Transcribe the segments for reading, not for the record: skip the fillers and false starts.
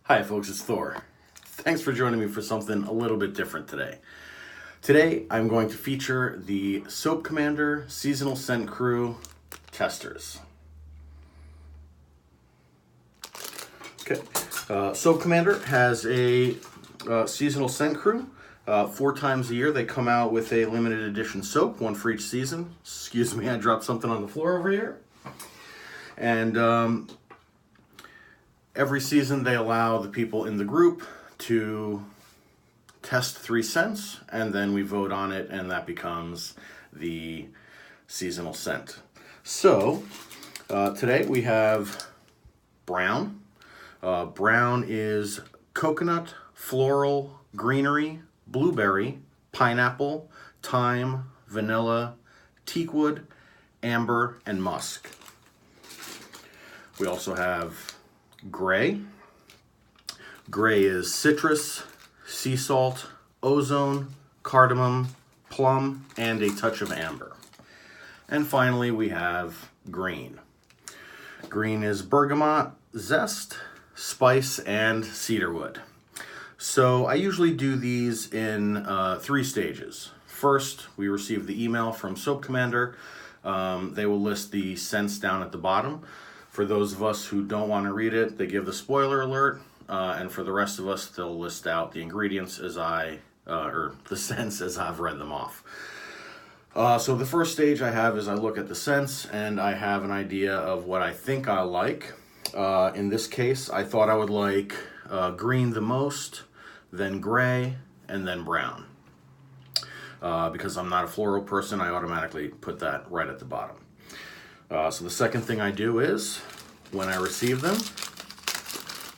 Hi folks, it's Thor. Thanks for joining me for something a little bit different today. Today I'm going to feature the Soap Commander Seasonal Scent Crew testers. Okay, Soap Commander has a seasonal scent crew. 4 times a year they come out with a limited edition soap, one for each season. Excuse me, I dropped something on the floor over here. And every season they allow the people in the group to test 3 scents, and then we vote on it, and that becomes the seasonal scent. So today we have brown. Brown is coconut, floral, greenery, blueberry, pineapple, thyme, vanilla, teakwood, amber, and musk. We also have gray. Gray is citrus, sea salt, ozone, cardamom, plum, and a touch of amber. And finally we have green. Green is bergamot, zest, spice, and cedarwood. So I usually do these in 3 stages. First, we receive the email from Soap Commander. They will list the scents down at the bottom. For those of us who don't want to read it, they give the spoiler alert. And for the rest of us, they'll list out the ingredients as or the scents as I've read them off. So the first stage I have is I look at the scents and I have an idea of what I think I like. In this case, I thought I would like green the most, then gray, and then brown. Because I'm not a floral person, I automatically put that right at the bottom. So the second thing I do is, when I receive them,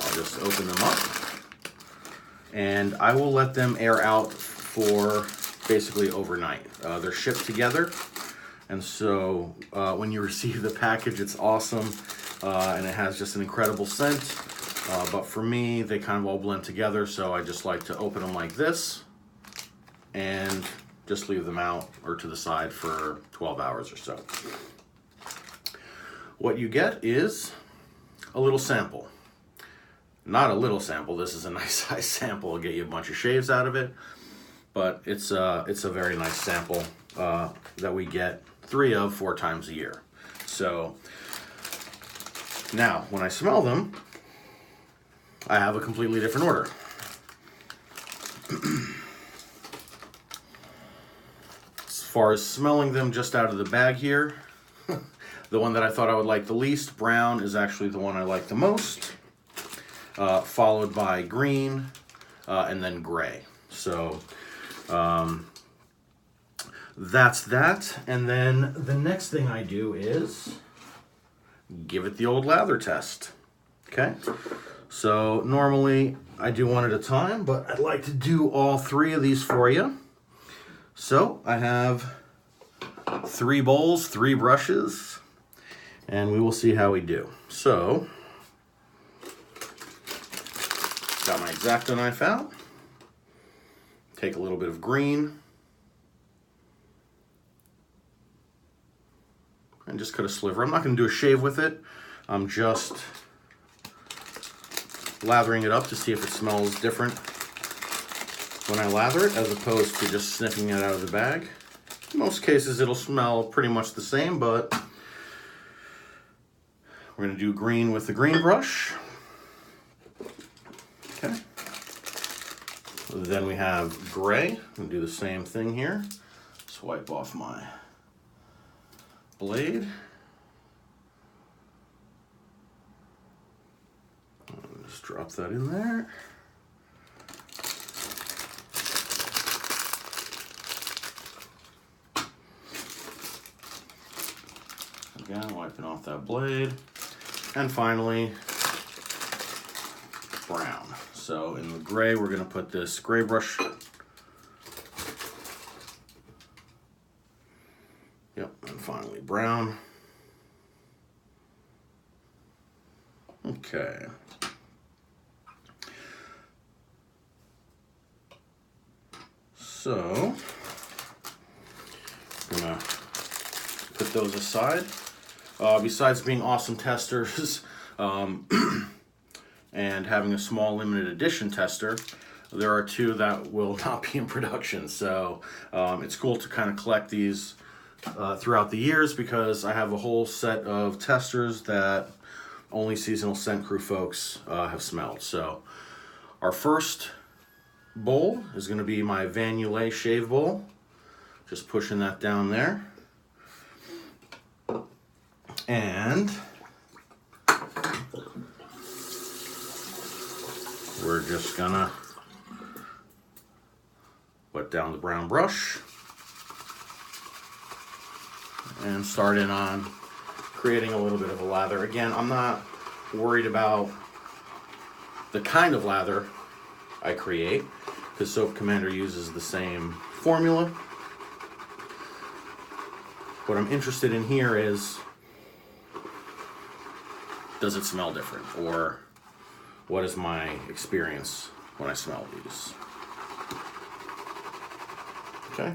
I'll just open them up, and I will let them air out for basically overnight. They're shipped together, and so when you receive the package, it's awesome, and it has just an incredible scent. But for me, they kind of all blend together, so I just like to open them like this, and just leave them out or to the side for 12 hours or so. What you get is a little sample. Not a little sample, this is a nice size sample. I'll get you a bunch of shaves out of it, but it's a very nice sample that we get 3 of 4 times a year. So now when I smell them, I have a completely different order. As far as smelling them just out of the bag here, the one that I thought I would like the least, brown, is actually the one I like the most, followed by green, and then gray. So that's that. And then the next thing I do is give it the old lather test. Okay? So normally I do one at a time, but I'd like to do all 3 of these for you. So I have 3 bowls, 3 brushes, and we will see how we do. So, got my X-Acto knife out. Take a little bit of green. And just cut a sliver. I'm not going to do a shave with it. I'm just lathering it up to see if it smells different when I lather it, as opposed to just sniffing it out of the bag. In most cases it'll smell pretty much the same, but we're going to do green with the green brush. Okay. Then we have gray. I'll do the same thing here. Swipe off my blade. I'll just drop that in there. Again, wiping off that blade. And finally, brown. So in the gray, we're going to put this gray brush. Yep, and finally brown. Okay. So, I'm going to put those aside. Besides being awesome testers, and having a small limited edition tester, there are two that will not be in production. So it's cool to kind of collect these throughout the years, because I have a whole set of testers that only Seasonal Scent Crew folks have smelled. So our first bowl is going to be my Vanulay shave bowl. Just pushing that down there. And we're just gonna wet down the brown brush and start in on creating a little bit of a lather. Again, I'm not worried about the kind of lather I create, because Soap Commander uses the same formula. What I'm interested in here is, does it smell different, or what is my experience when I smell these? Okay,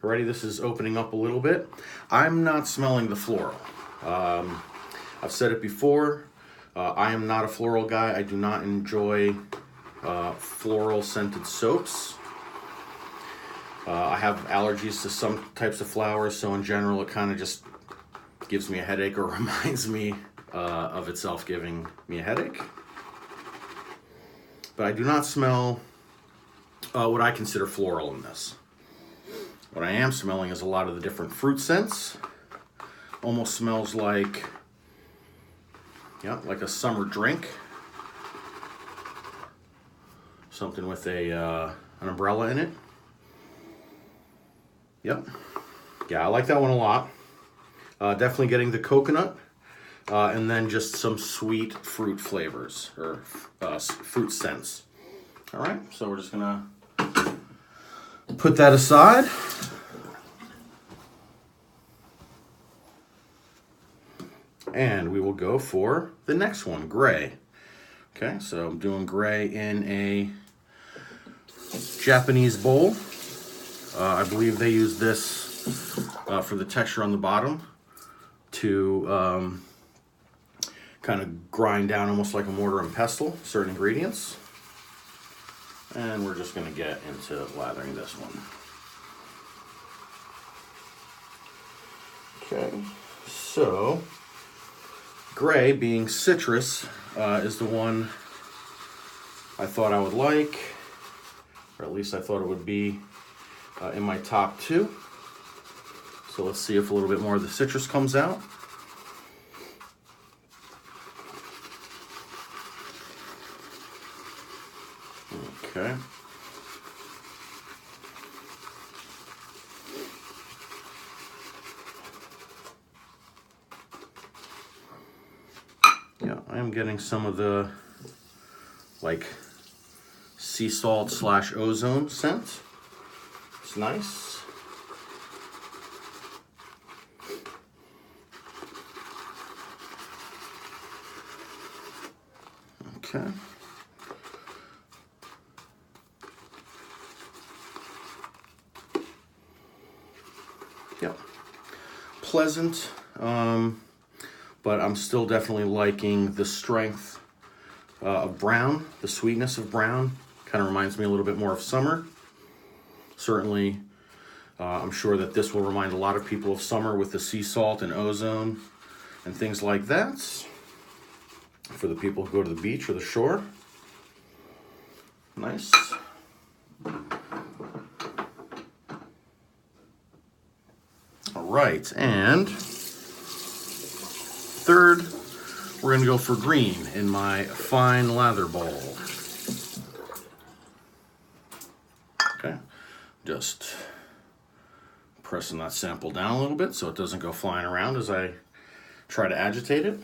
already this is opening up a little bit. I'm not smelling the floral. I've said it before, I am not a floral guy. I do not enjoy floral scented soaps. I have allergies to some types of flowers, so in general it kind of just gives me a headache, or reminds me of itself giving me a headache. But I do not smell what I consider floral in this. What I am smelling is a lot of the different fruit scents. Almost smells like, yeah, like a summer drink. Something with a an umbrella in it. Yep. Yeah, I like that one a lot. Definitely getting the coconut, and then just some sweet fruit flavors, or fruit scents. All right, so we're just gonna put that aside. And we will go for the next one, gray. Okay, so I'm doing gray in a Japanese bowl. I believe they use this for the texture on the bottom to kind of grind down almost like a mortar and pestle certain ingredients. And we're just going to get into lathering this one. Okay, so gray, being citrus, is the one I thought I would like, or at least I thought it would be in my top two. So let's see if a little bit more of the citrus comes out. Okay. Yeah, I am getting some of the like sea salt / ozone scent. It's nice. Okay. Yep. Pleasant, but I'm still definitely liking the strength of brown, the sweetness of brown. Kind of reminds me a little bit more of summer. Certainly, I'm sure that this will remind a lot of people of summer with the sea salt and ozone and things like that. For the people who go to the beach or the shore. Nice. All right, and third, we're going to go for green in my fine lather bowl. Okay, just pressing that sample down a little bit so it doesn't go flying around as I try to agitate it.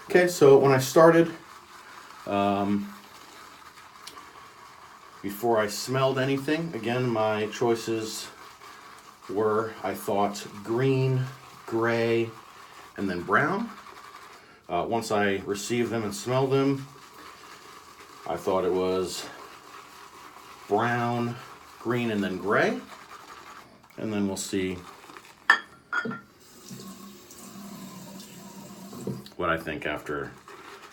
Okay, so when I started, before I smelled anything, again, my choices were, I thought, green, gray, and then brown. Once I received them and smelled them, I thought it was brown, green, and then gray. and then we'll see what I think after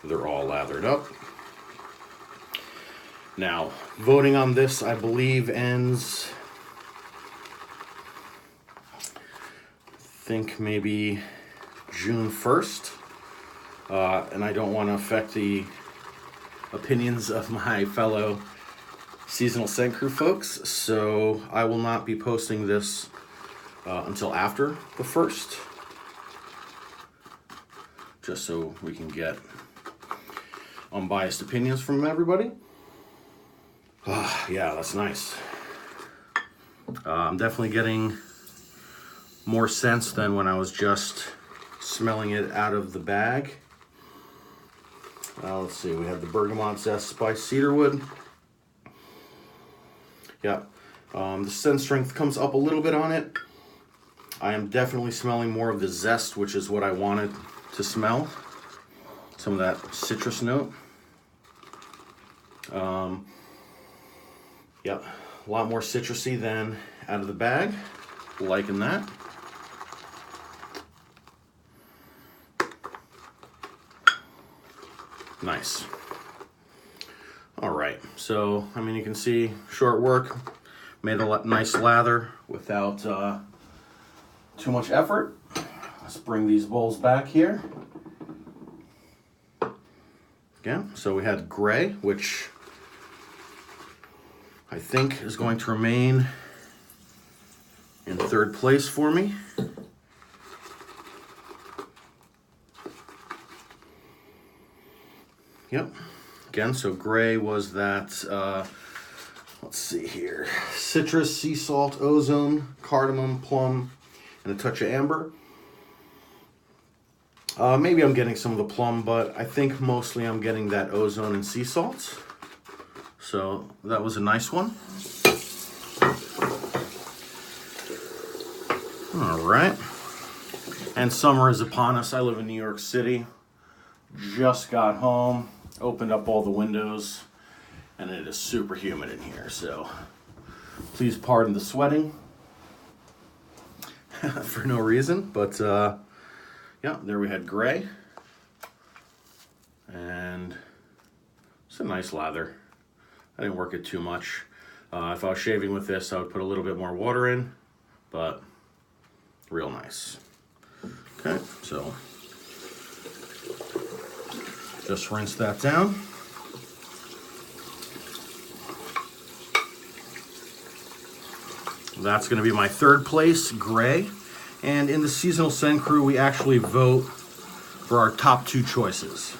they're all lathered up. Now, voting on this, I believe, ends, I think maybe June 1st. And I don't want to affect the opinions of my fellow seasonal scent crew folks, so I will not be posting this until after the 1st, just so we can get unbiased opinions from everybody. Yeah, that's nice. I'm definitely getting more scents than when I was just smelling it out of the bag. Let's see, we have the bergamot zest spice cedarwood. Yeah, the scent strength comes up a little bit on it. I am definitely smelling more of the zest, which is what I wanted to smell. Some of that citrus note. Yep, a lot more citrusy than out of the bag. Liking that. Nice. All right, so I mean, you can see short work, made a nice lather without too much effort. Let's bring these bowls back here. Again, so we had gray, which I think is going to remain in third place for me. Yep. Again, so gray was that, let's see here, citrus, sea salt, ozone, cardamom, plum, and a touch of amber. Maybe I'm getting some of the plum, but I think mostly I'm getting that ozone and sea salt. So that was a nice one. All right. And summer is upon us. I live in New York City. Just got home, opened up all the windows, and it is super humid in here. So please pardon the sweating for no reason. But yeah, there we had gray. And it's a nice lather. I didn't work it too much. If I was shaving with this, I would put a little bit more water in, but real nice. Okay, so just rinse that down. That's going to be my third place, gray. And in the seasonal scent crew, we actually vote for our top two choices.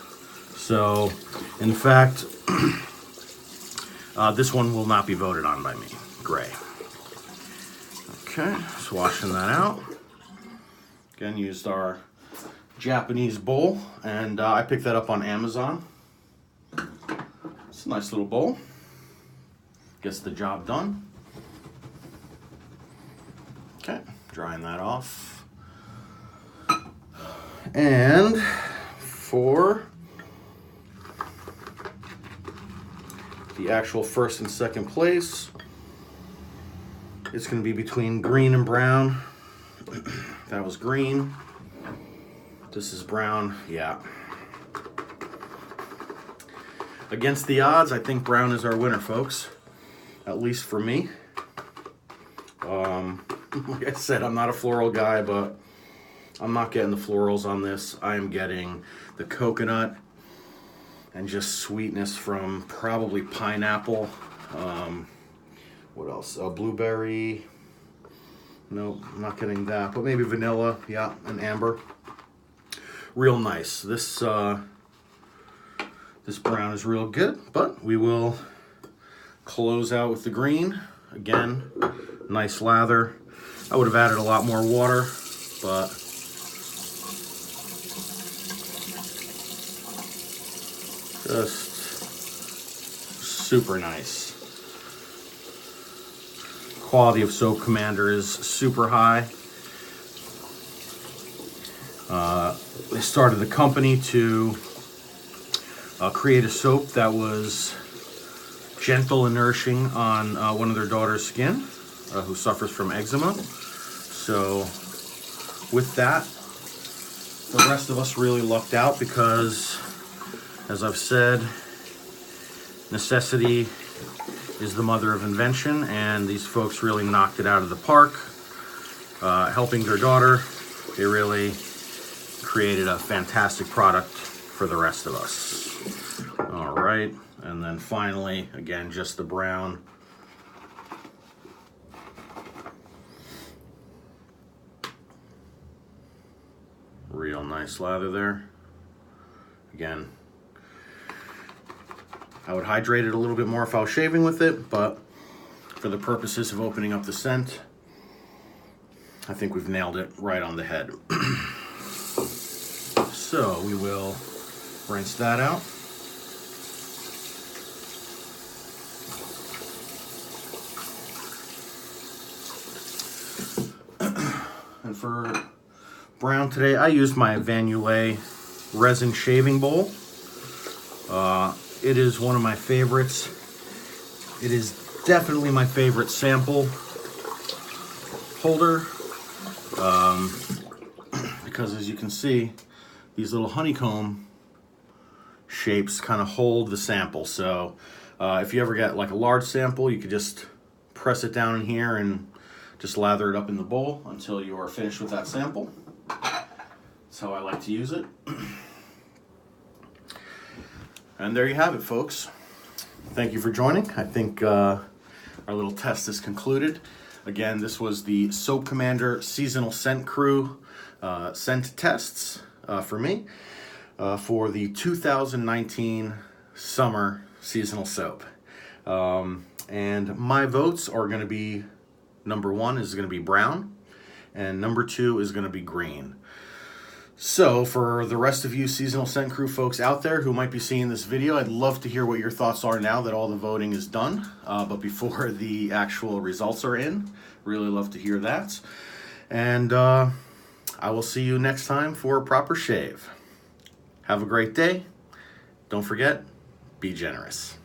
So, in fact, this one will not be voted on by me, gray. Okay, just washing that out. Again, used our Japanese bowl, and I picked that up on Amazon. It's a nice little bowl. Gets the job done. Okay, drying that off. And for the actual first and second place, it's going to be between green and brown. That was green. This is brown. Yeah. Against the odds, I think brown is our winner, folks. At least for me. Like I said, I'm not a floral guy, but I'm not getting the florals on this. I am getting the coconut and just sweetness from probably pineapple. What else? Blueberry. Nope, I'm not getting that. But maybe vanilla, yeah, and amber. Real nice. This brown is real good, but we will close out with the green. Again, nice lather. I would have added a lot more water, but just super nice. Quality of soap commander is super high. They started the company to create a soap that was gentle and nourishing on one of their daughter's skin. who suffers from eczema. So with that, the rest of us really lucked out because, as I've said, necessity is the mother of invention, and these folks really knocked it out of the park. Helping their daughter, they really created a fantastic product for the rest of us. All right, and then finally, again, just the brown. Real nice lather there. Again, I would hydrate it a little bit more if I was shaving with it, but for the purposes of opening up the scent, I think we've nailed it right on the head. So we will rinse that out. And for brown today, I used my Vanoulet resin shaving bowl. It is one of my favorites. It is definitely my favorite sample holder because, as you can see, these little honeycomb shapes kind of hold the sample. So if you ever get like a large sample, you could just press it down in here and just lather it up in the bowl until you are finished with that sample. That's how I like to use it. And there you have it, folks. Thank you for joining. I think our little test is concluded. Again, this was the Soap Commander Seasonal Scent Crew scent tests for me for the 2019 summer seasonal soap. And my votes are going to be, number 1 is going to be brown, and number 2 is going to be green. So for the rest of you seasonal scent crew folks out there who might be seeing this video, I'd love to hear what your thoughts are now that all the voting is done, but before the actual results are in. Really love to hear that. And I will see you next time for a proper shave. Have a great day. Don't forget, be generous.